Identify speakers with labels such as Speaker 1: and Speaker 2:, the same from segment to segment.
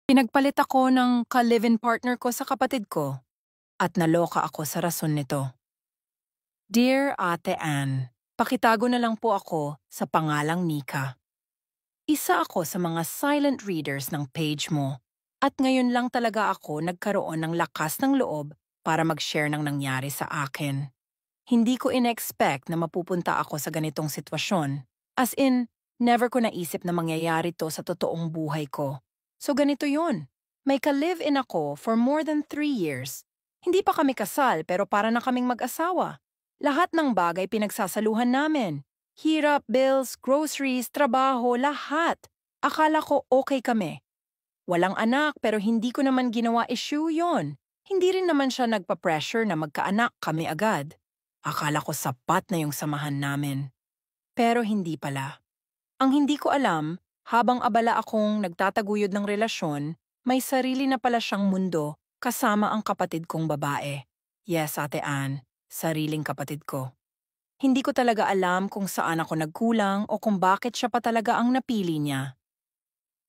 Speaker 1: Pinagpalit ako ng ka-live-in partner ko sa kapatid ko at naloka ako sa rason nito. Dear Ate Ann, pakitago na lang po ako sa pangalang Nika. Isa ako sa mga silent readers ng page mo at ngayon lang talaga ako nagkaroon ng lakas ng loob para mag-share ng nangyari sa akin. Hindi ko in-expect na mapupunta ako sa ganitong sitwasyon. As in, never ko naisip na mangyayari to sa totoong buhay ko. So ganito yun. May ka-live-in ako for more than 3 years. Hindi pa kami kasal pero para na kaming mag-asawa. Lahat ng bagay pinagsasaluhan namin. Hirap, bills, groceries, trabaho, lahat. Akala ko okay kami. Walang anak pero hindi ko naman ginawa issue yon. Hindi rin naman siya nagpa-pressure na magkaanak kami agad. Akala ko sapat na yung samahan namin. Pero hindi pala. Ang hindi ko alam, habang abala akong nagtataguyod ng relasyon, may sarili na pala siyang mundo kasama ang kapatid kong babae. Yes, Ate Ann, sariling kapatid ko. Hindi ko talaga alam kung saan ako nagkulang o kung bakit siya pa talaga ang napili niya.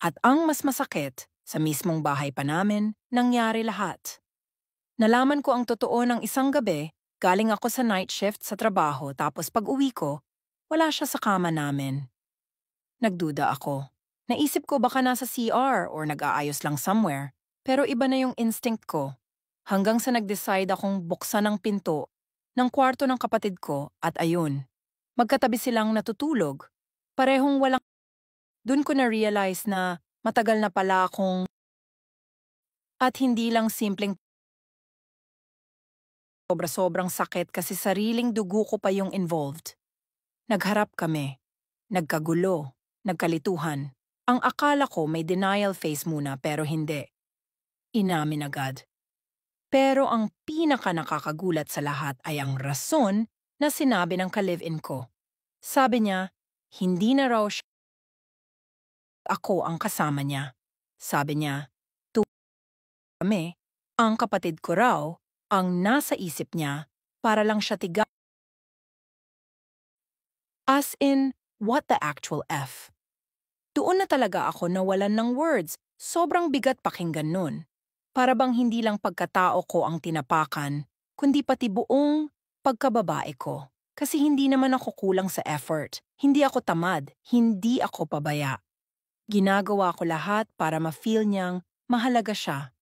Speaker 1: At ang mas masakit, sa mismong bahay pa namin, nangyari lahat. Nalaman ko ang totoo ng isang gabi, galing ako sa night shift sa trabaho tapos pag-uwi ko, wala siya sa kama namin. Nagduda ako. Naisip ko baka nasa CR or nag-aayos lang somewhere, pero iba na yung instinct ko. Hanggang sa nag-decide akong buksan ang pinto ng kwarto ng kapatid ko at ayun, magkatabi silang natutulog. Parehong walang. Doon ko na-realize na matagal na pala akong at hindi lang simpleng sobra-sobrang sakit kasi sariling dugo ko pa yung involved. Nagharap kami. Nagkagulo. Nagkalituhan. Ang akala ko may denial face muna pero hindi. Inamin agad. Pero ang pinaka nakakagulat sa lahat ay ang rason na sinabi ng ka-live-in ko. Sabi niya, hindi na raw siya ako ang kasama niya. Sabi niya, kami, ang kapatid ko raw, ang nasa isip niya para lang siya tiga. As in, what the actual F? Doon na talaga ako nawalan ng words. Sobrang bigat pakinggan nun. Para bang hindi lang pagkatao ko ang tinapakan, kundi pati buong pagkababae ko. Kasi hindi naman ako kulang sa effort. Hindi ako tamad. Hindi ako pabaya. Ginagawa ko lahat para ma-feel niyang mahalaga siya.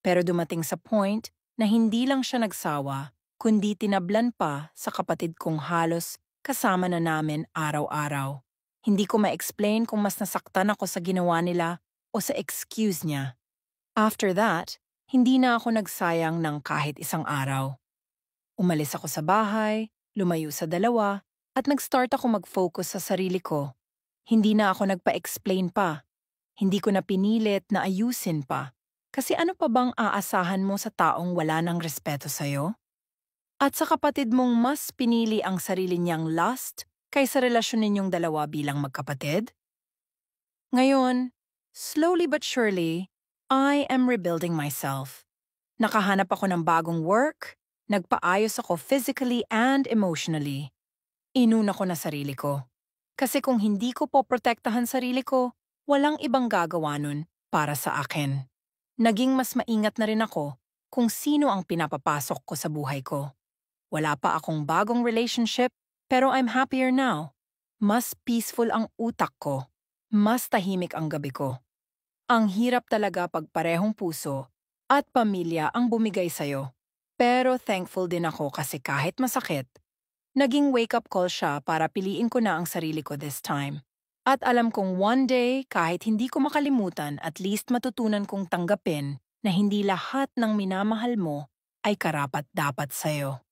Speaker 1: Pero dumating sa point na hindi lang siya nagsawa, kundi tinablan pa sa kapatid kong halos kasama na namin araw-araw. Hindi ko ma-explain kung mas nasaktan ako sa ginawa nila o sa excuse niya. After that, hindi na ako nagsayang ng kahit isang araw. Umalis ako sa bahay, lumayo sa dalawa, at nag-start ako mag-focus sa sarili ko. Hindi na ako nagpa-explain pa. Hindi ko na pinilit na ayusin pa. Kasi ano pa bang aasahan mo sa taong wala ng respeto sa'yo? At sa kapatid mong mas pinili ang sarili niyang lust kaysa relasyon ninyong dalawa bilang magkapatid? Ngayon, slowly but surely, I am rebuilding myself. Nakahanap ako ng bagong work, nagpaayos ako physically and emotionally. Inuna ko na sarili ko. Kasi kung hindi ko poprotektahan sarili ko, walang ibang gagawa nun para sa akin. Naging mas maingat na rin ako kung sino ang pinapapasok ko sa buhay ko. Wala pa akong bagong relationship, pero I'm happier now. Mas peaceful ang utak ko. Mas tahimik ang gabi ko. Ang hirap talaga pag parehong puso at pamilya ang bumigay sa'yo. Pero thankful din ako kasi kahit masakit, naging wake-up call siya para piliin ko na ang sarili ko this time. At alam kong one day, kahit hindi ko makalimutan, at least matutunan kong tanggapin na hindi lahat ng minamahal mo ay karapat-dapat sa'yo.